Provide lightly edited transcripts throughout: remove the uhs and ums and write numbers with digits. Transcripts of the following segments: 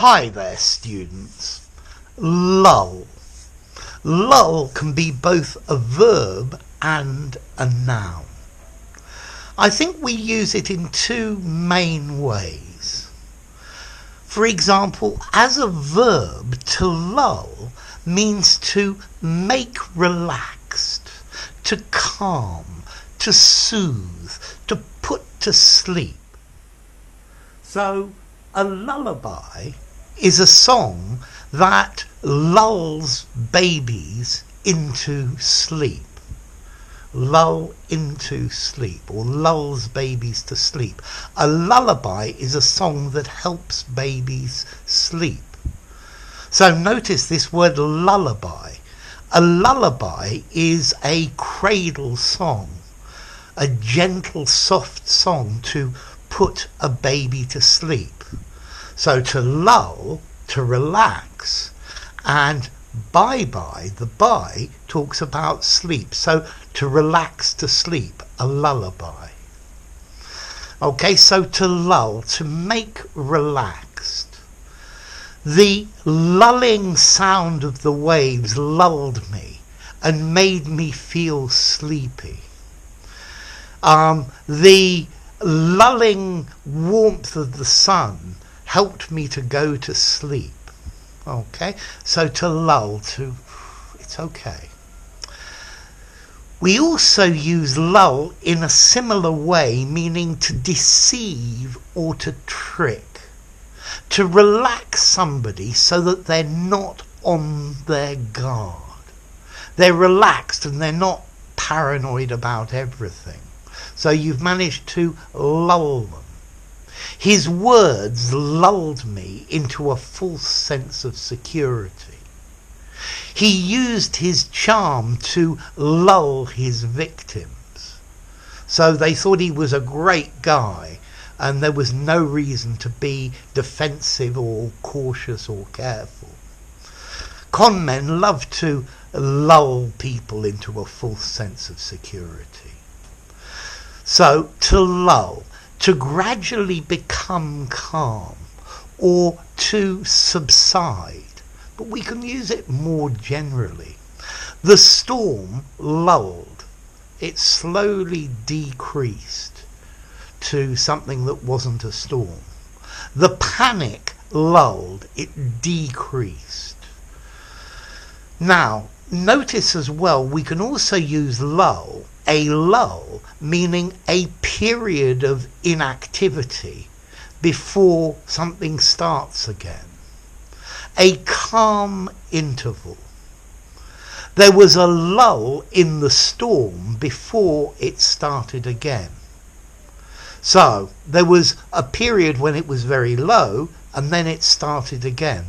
Hi there, students. Lull. Lull can be both a verb and a noun. I think we use it in two main ways. For example, as a verb, to lull means to make relaxed, to calm, to soothe, to put to sleep. So, a lullaby is a song that lulls babies into sleep. Lull into sleep, or lulls babies to sleep. A lullaby is a song that helps babies sleep. So notice this word lullaby. A lullaby is a cradle song, a gentle, soft song to put a baby to sleep. So to lull, to relax, and bye-bye, the bye talks about sleep. So to relax, to sleep, a lullaby. Okay, so to lull, to make relaxed. The lulling sound of the waves lulled me and made me feel sleepy. The lulling warmth of the sun helped me to go to sleep. Okay, so to lull, it's okay. We also use lull in a similar way, meaning to deceive or to trick. To relax somebody so that they're not on their guard. They're relaxed and they're not paranoid about everything. So you've managed to lull them. His words lulled me into a false sense of security. He used his charm to lull his victims. So they thought he was a great guy and there was no reason to be defensive or cautious or careful. Con men love to lull people into a false sense of security. So to lull, to gradually become calm or to subside, but we can use it more generally. The storm lulled, it slowly decreased to something that wasn't a storm. The panic lulled, it decreased. Now, notice as well, we can also use lull, a lull, meaning a period of inactivity before something starts again. A calm interval. There was a lull in the storm before it started again. So there was a period when it was very low and then it started again.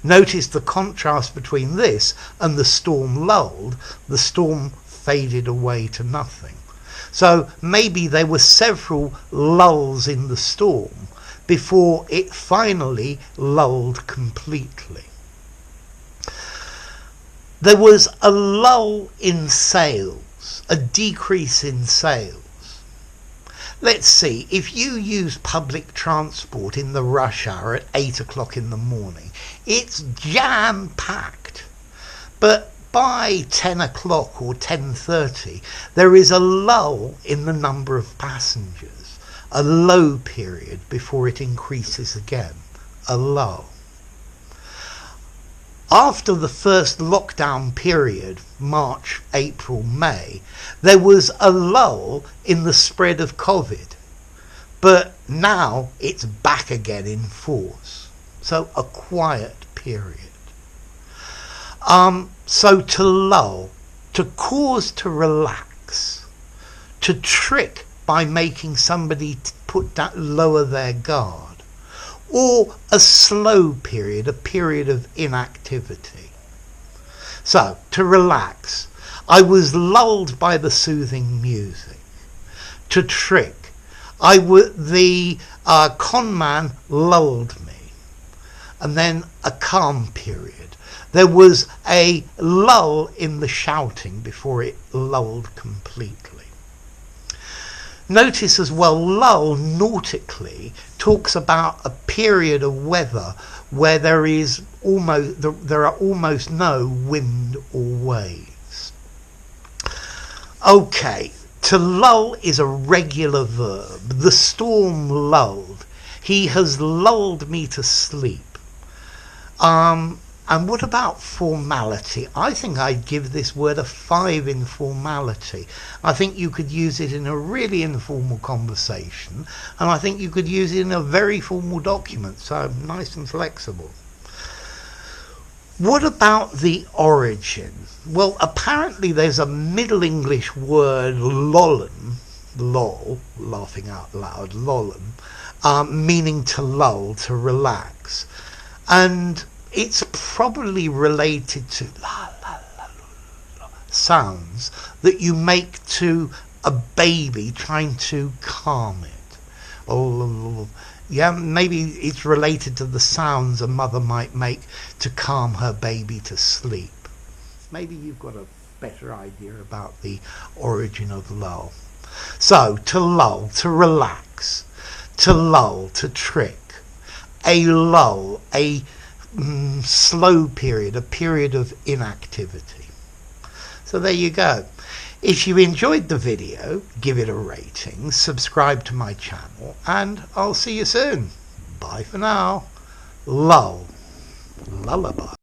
Notice the contrast between this and the storm lulled. The storm faded away to nothing. So maybe there were several lulls in the storm before it finally lulled completely. There was a lull in sales, a decrease in sales. Let's see, if you use public transport in the rush hour at 8 o'clock in the morning, it's jam-packed. But by 10 o'clock or 10:30, there is a lull in the number of passengers, a low period before it increases again, a lull. After the first lockdown period, March, April, May, there was a lull in the spread of COVID, but now it's back again in force. So a quiet period. So to lull, to cause to relax, to trick by making somebody lower their guard, or a slow period, a period of inactivity. So to relax, I was lulled by the soothing music. To trick, the con man lulled me, and then a calm period. There was a lull in the shouting before it lulled completely. Notice as well, lull nautically talks about a period of weather where there are almost no wind or waves. Okay, to lull is a regular verb. The storm lulled. He has lulled me to sleep. And what about formality? I think I'd give this word a 5 in formality. I think you could use it in a really informal conversation, and I think you could use it in a very formal document, so nice and flexible. What about the origin? Well, apparently there's a Middle English word, lollen, lol, laughing out loud, lollen, meaning to lull, to relax. And it's probably related to la la la la sounds that you make to a baby trying to calm it. Oh, yeah, maybe it's related to the sounds a mother might make to calm her baby to sleep. Maybe you've got a better idea about the origin of lull. So, to lull, to relax, to lull, to trick, a lull, a slow period, a period of inactivity. So there you go. If you enjoyed the video, give it a rating, subscribe to my channel, and I'll see you soon. Bye for now. Lull Lullaby.